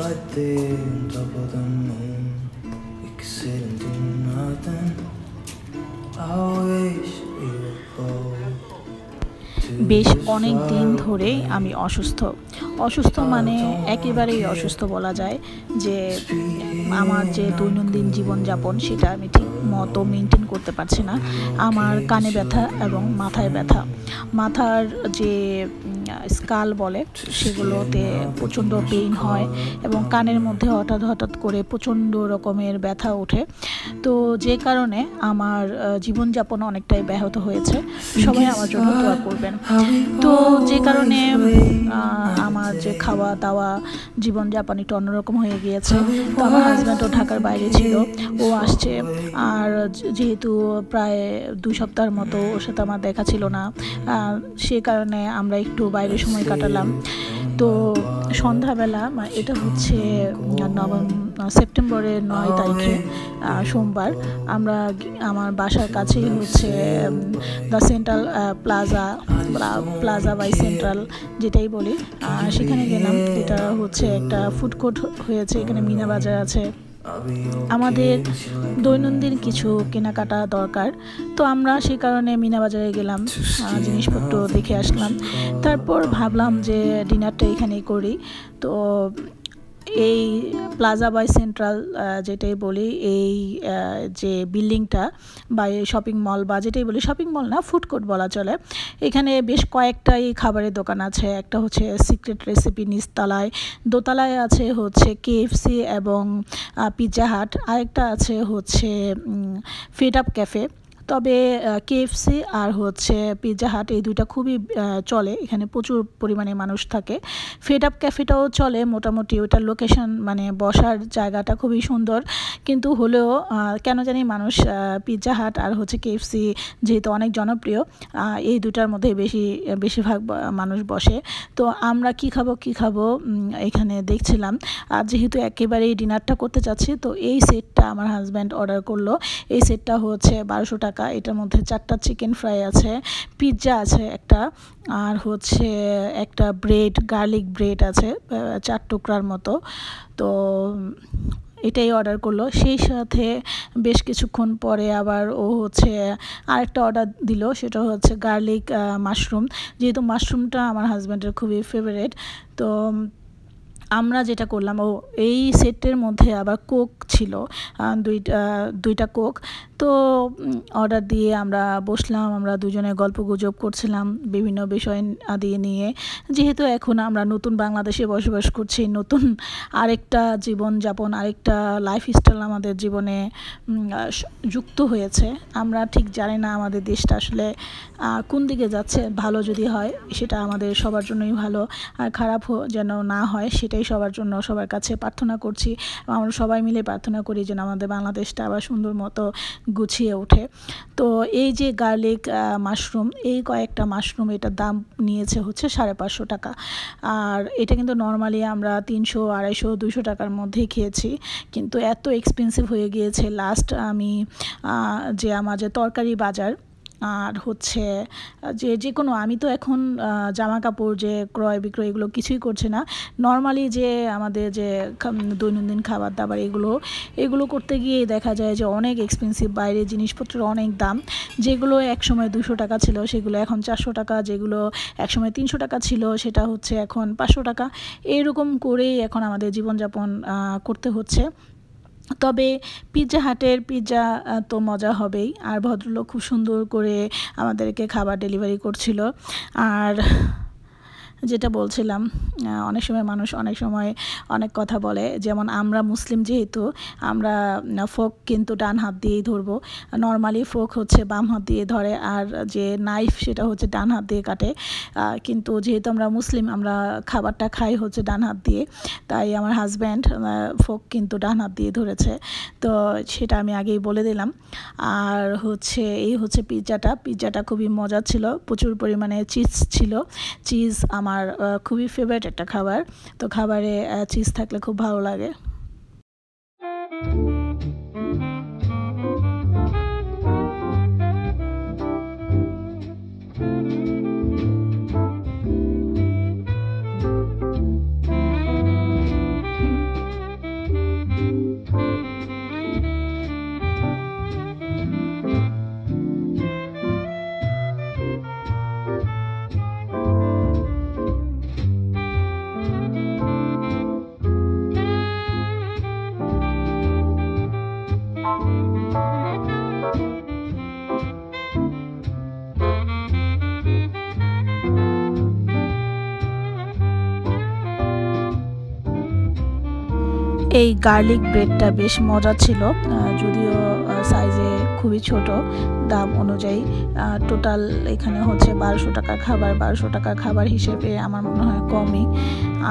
right there on top of the moon. We could sit and do nothing. I wish we would go. বেশ অনেক দিন ধরেই আমি অসুস্থ মানে একেবারেই অসুস্থ বলা যায় যে আমার যে দৈনন্দিন জীবনযাপন সেটা আমি ঠিক মতো মেনটেন করতে পারছি না। আমার কানে ব্যথা এবং মাথায় ব্যথা, মাথার যে স্কাল বলে সেগুলোতে প্রচণ্ড পেইন হয় এবং কানের মধ্যে হঠাৎ হঠাৎ করে প্রচণ্ড রকমের ব্যথা ওঠে। তো যে কারণে আমার জীবনযাপন অনেকটাই ব্যাহত হয়েছে। সবাই আমার জন্য দোয়া করবেন। তো যে কারণে আমার যে খাওয়া দাওয়া জীবনযাপন একটু অন্যরকম হয়ে গিয়েছে। তো আমার হাজব্যান্ডও ঢাকার বাইরে ছিল, ও আসছে। আর যেহেতু প্রায় 2 সপ্তাহের মতো ওর সাথে আমার দেখা ছিল না, সে কারণে আমরা একটু বাইরে সময় কাটালাম। তো সন্ধ্যাবেলা, এটা হচ্ছে সেপ্টেম্বরের 9 তারিখে সোমবার, আমরা আমার বাসার কাছেই হচ্ছে the central plaza by central যেটাই বলি, সেখানে গেলাম। এটা হচ্ছে একটা ফুড কোর্ট হয়েছে, এখানে মিনা বাজার আছে। আমাদের দৈনন্দিন কিছু কেনাকাটা দরকার, তো আমরা সেই কারণে মিনা বাজারে গেলাম, জিনিসপত্র দেখে আসলাম। তারপর ভাবলাম যে ডিনারটা এখানেই করি। তো এই প্লাজা বাই সেন্ট্রাল যেটাই বলি, এই যে বিল্ডিংটা বা শপিং মল বা যেটাই বলি, শপিং মল না, ফুড কোর্ট বলা চলে। এখানে বেশ কয়েকটাই খাবারের দোকান আছে। একটা হচ্ছে সিক্রেট রেসিপি নিচতলায়, দোতলায় আছে হচ্ছে KFC এবং পিৎজা হাট, আরেকটা আছে হচ্ছে ফিট আপ ক্যাফে। তবে KFC আর হচ্ছে পিৎজা হাট এই দুইটা খুবই চলে, এখানে প্রচুর পরিমাণে মানুষ থাকে। ফিট আপ ক্যাফেটাও চলে মোটামুটি, ওটার লোকেশন মানে বসার জায়গাটা খুবই সুন্দর, কিন্তু হলেও কেন জানি মানুষ পিৎজা হাট আর হচ্ছে KFC যেহেতু অনেক জনপ্রিয়, এই দুটার মধ্যে বেশিরভাগ মানুষ বসে। তো আমরা কি খাবো এখানে দেখছিলাম। আর যেহেতু একেবারেই ডিনারটা করতে চাচ্ছি, তো এই সেটটা আমার হাজব্যান্ড অর্ডার করলো। এই সেটটা হচ্ছে 1200 টাকা। এটার মধ্যে 4টা চিকেন ফ্রাই আছে, পিৎজা আছে একটা, আর হচ্ছে একটা ব্রেড, গার্লিক ব্রেড আছে 4 টুকরার মতো। তো এটাই অর্ডার করলো। সেই সাথে বেশ কিছুক্ষণ পরে আবার ও হচ্ছে আরেকটা অর্ডার দিল, সেটা হচ্ছে গার্লিক মাশরুম। যেহেতু মাশরুমটা আমার হাজব্যান্ডের খুবই ফেভারিট, তো আমরা যেটা করলাম, এই সেটের মধ্যে আবার কোক ছিল, দুইটা কোক। তো অর্ডার দিয়ে আমরা বসলাম, আমরা দুজনে গল্পগুজব করছিলাম বিভিন্ন বিষয় আদি নিয়ে। যেহেতু এখন আমরা নতুন বাংলাদেশে বসবাস করছি, নতুন আরেকটা জীবনযাপন, আরেকটা লাইফস্টাইল আমাদের জীবনে যুক্ত হয়েছে। আমরা ঠিক জানি না আমাদের দেশটা আসলে কোন দিকে যাচ্ছে। ভালো যদি হয় সেটা আমাদের সবার জন্যই ভালো, আর খারাপ যেন না হয় সেটাই সবার জন্য, সবার কাছে প্রার্থনা করছি। আমরা সবাই মিলে প্রার্থনা করি যেন আমাদের বাংলাদেশটা আবার সুন্দর মতো গুছিয়ে ওঠে। তো এই যে গার্লিক মাশরুম, এই কয়েকটা মাশরুম, এটার দাম নিয়েছে হচ্ছে 550 টাকা। আর এটা কিন্তু নর্মালি আমরা 300, 250, 200 টাকার মধ্যেই খেয়েছি, কিন্তু এত এক্সপেন্সিভ হয়ে গিয়েছে। লাস্ট আমি যে আমার যে তরকারি বাজার আর হচ্ছে যে কোনো, আমি তো এখন জামা কাপড় যে ক্রয় বিক্রয় এগুলো কিছুই করছি না। নর্মালি যে আমাদের যে দৈনন্দিন খাবার দাবার এগুলো করতে গিয়ে দেখা যায় যে অনেক এক্সপেন্সিভ, বাইরে জিনিসপত্রের অনেক দাম। যেগুলো একসময় 200 টাকা ছিল সেগুলো এখন 400 টাকা, যেগুলো একসময় 300 টাকা ছিল সেটা হচ্ছে এখন 500 টাকা। এরকম করেই এখন আমাদের জীবনযাপন করতে হচ্ছে। তবে পিৎজা হাটের পিৎজা তো মজা হবেই, আর ভদ্রলোক খুব সুন্দর করে আমাদেরকে খাবার ডেলিভারি করছিল। আর যেটা বলছিলাম, অনেক সময় মানুষ অনেক সময় অনেক কথা বলে, যেমন আমরা মুসলিম যেহেতু আমরা ফোক কিন্তু ডান হাত দিয়েই ধরবো। নর্মালি ফোক হচ্ছে বাম হাত দিয়ে ধরে, আর যে নাইফ সেটা হচ্ছে ডান হাত দিয়ে কাটে। কিন্তু যেহেতু আমরা মুসলিম, আমরা খাবারটা খাই হচ্ছে ডান হাত দিয়ে, তাই আমার হাজব্যান্ড ফোক কিন্তু ডান হাত দিয়ে ধরেছে। তো সেটা আমি আগেই বলে দিলাম। আর হচ্ছে এই হচ্ছে পিৎজাটা খুবই মজা ছিল, প্রচুর পরিমাণে চিজ ছিল। চিজ আমার খুবই ফেভারিট একটা খাবার, তো খাবারে চিজ থাকলে খুব ভালো লাগে। এই গার্লিক ব্রেডটা বেশ মজা ছিল, যদিও সাইজে খুবই ছোট, দাম অনুযায়ী টোটাল এখানে হচ্ছে 1200 টাকা খাবার। 1200 টাকা খাবার হিসেবে আমার মনে হয় কমই।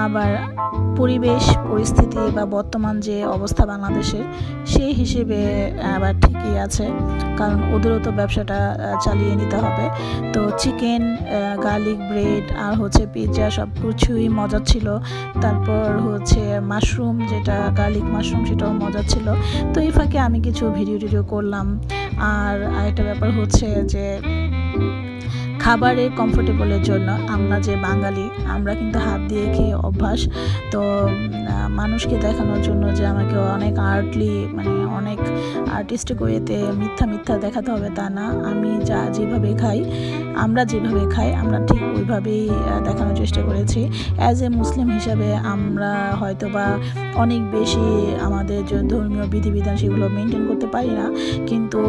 আবার পরিবেশ পরিস্থিতি বা বর্তমান যে অবস্থা বাংলাদেশের, সেই হিসেবে আবার ঠিকই আছে, কারণ ওদেরও তো ব্যবসাটা চালিয়ে নিতে হবে। তো চিকেন, গার্লিক ব্রেড আর হচ্ছে পিৎজা সব কিছুই মজা ছিল। তারপর হচ্ছে মাশরুম, যেটা গার্লিক মাশরুম, সেটাও মজা ছিল। তো এই ফাঁকে আমি কিছু ভিডিও করলাম। আর আরেকটা ব্যাপার হচ্ছে যে খাবারের কমফোর্টেবলের জন্য আমরা যে বাঙালি, আমরা কিন্তু হাত দিয়ে খেয়ে অভ্যাস। তো মানুষকে দেখানোর জন্য যে আমাকে অনেক আর্টলি, মানে অনেক আর্টিস্টিক ওয়েতে মিথ্যা দেখাতে হবে তা না। আমি যেভাবে খাই, আমরা যেভাবে খাই, আমরা ঠিক ওইভাবেই দেখানোর চেষ্টা করেছি। অ্যাজ এ মুসলিম হিসাবে আমরা হয়তো বা অনেক বেশি আমাদের যে ধর্মীয় বিধিবিধান সেগুলো মেনটেন করতে পারি না, কিন্তু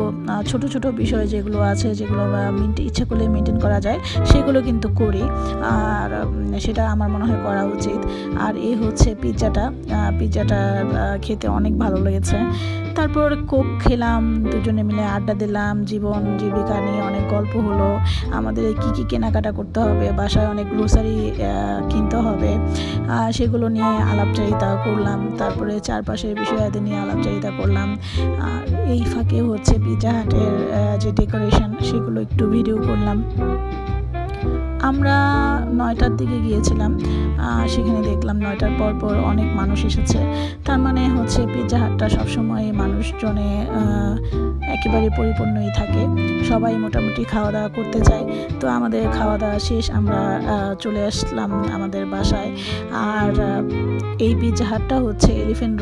ছোট বিষয় যেগুলো আছে, যেগুলো ইচ্ছা করলে মেনটেন করা যায়, সেগুলো কিন্তু করি। আর সেটা আমার মনে হয় করা উচিত। আর এই হচ্ছে পিৎজাটা খেতে অনেক ভালো লেগেছে। তারপর কোক খেলাম, দুজনে মিলে আড্ডা দিলাম, জীবন জীবিকা নিয়ে অনেক গল্প হলো। আমাদের কি কেনাকাটা করতে হবে, বাসায় অনেক গ্রোসারি কিনতে হবে, সেগুলো নিয়ে আলাপচারিতা করলাম। তারপরে চারপাশের বিষয়াদি নিয়ে আলাপচারিতা করলাম। আর এই ফাঁকে হচ্ছে পিৎজা হাটের যে ডেকোরেশন, সেগুলো একটু ভিডিও করলাম। আমরা 9টার দিকে গিয়েছিলাম, সেখানে দেখলাম 9টার পর অনেক মানুষ এসেছে। তার মানে হচ্ছে পিৎজা হাটটা সবসময় মানুষজনে একেবারে পরিপূর্ণই থাকে, সবাই মোটামুটি খাওয়া দাওয়া করতে চায়। তো আমাদের খাওয়া দাওয়া শেষ, আমরা চলে আসলাম আমাদের বাসায়। আর এই পিৎজা হাটটা হচ্ছে এলিফ্যান্ট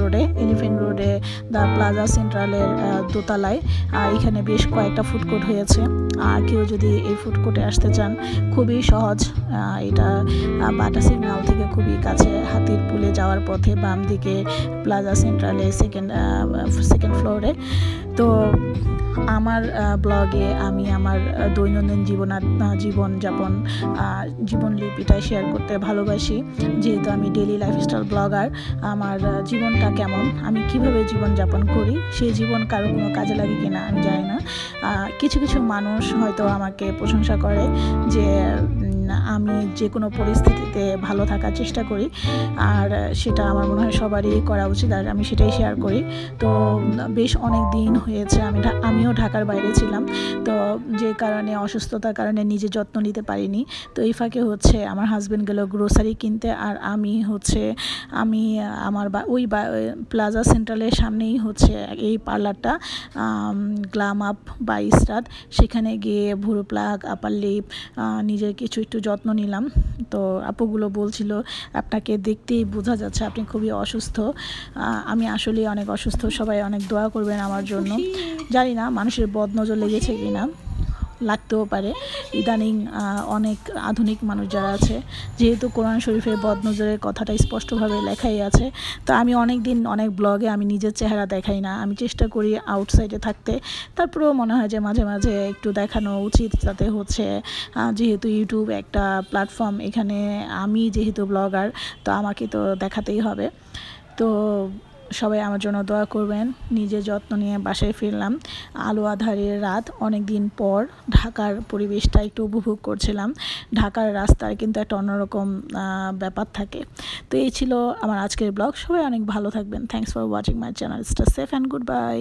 রোডে দ্য প্লাজা সেন্ট্রালের দোতলায়। এখানে বেশ কয়েকটা ফুড কোর্ট হয়েছে। আর কেউ যদি এই ফুড কোর্টে আসতে চান, খুবই সহজ। এটা বাটা সিগন্যাল থেকে খুবই কাছে, হাতির পুলে যাওয়ার পথে বাম দিকে প্লাজা সেন্ট্রালে সেকেন্ড ফ্লোরে। তো আমার ব্লগে আমি আমার দৈনন্দিন জীবনযাপন জীবনলিপিটা শেয়ার করতে ভালোবাসি, যেহেতু আমি ডেইলি লাইফস্টাইল ব্লগার। আমার জীবনটা কেমন, আমি কিভাবে জীবনযাপন করি, সেই জীবন কারো কোনো কাজে লাগে কিনা আমি জানি না। কিছু মানুষ হয়তো আমাকে প্রশংসা করে যে আমি যে কোনো পরিস্থিতিতে ভালো থাকার চেষ্টা করি, আর সেটা আমার মনে হয় সবারই করা উচিত, আর আমি সেটাই শেয়ার করি। তো বেশ অনেক দিন হয়েছে আমিও ঢাকার বাইরে ছিলাম, তো যে কারণে অসুস্থতার কারণে নিজে যত্ন নিতে পারিনি। তো এই ফাঁকে হচ্ছে আমার হাজব্যান্ড গেল গ্রোসারি কিনতে, আর আমি আমার ওই প্লাজা সেন্ট্রালের সামনেই হচ্ছে এই পার্লারটা, গ্লাম আপ বা ইসরাত, সেখানে গিয়ে ভুরু প্লাগ, আপার লিপ, নিজের কিছু একটু যত্ন নিলাম। তো আপুগুলো বলছিল, আপনাকে দেখতেই বোঝা যাচ্ছে আপনি খুবই অসুস্থ। আমি আসলে অনেক অসুস্থ, সবাই অনেক দোয়া করবেন আমার জন্য। জানি না মানুষের বদনজর লেগেছে কিনা, লাগতেও পারে। ইদানিং অনেক আধুনিক মানুষ যারা আছে, যেহেতু কোরআন শরীফের বদনজরের কথাটা স্পষ্টভাবে লেখাই আছে, তো আমি অনেক ব্লগে আমি নিজের চেহারা দেখাই না, আমি চেষ্টা করি আউটসাইডে থাকতে। তারপরেও মনে হয় যে মাঝে মাঝে একটু দেখানো উচিত, যাতে হচ্ছে যেহেতু ইউটিউব একটা প্ল্যাটফর্ম, এখানে আমি যেহেতু ব্লগার, তো আমাকে তো দেখাতেই হবে। তো সবাই আমার জন্য দোয়া করবেন। নিজের যত্ন নিয়ে বাসায় ফিরলাম, আলো আঁধারের রাত, অনেক দিন পর ঢাকার পরিবেশটা একটু উপভোগ করছিলাম। ঢাকার রাস্তার কিন্তু একটা অন্যরকম ব্যাপার থাকে। তো এই ছিল আমার আজকের ব্লগ। সবাই অনেক ভালো থাকবেন। Thanks for watching my channel. Stay safe and good bye.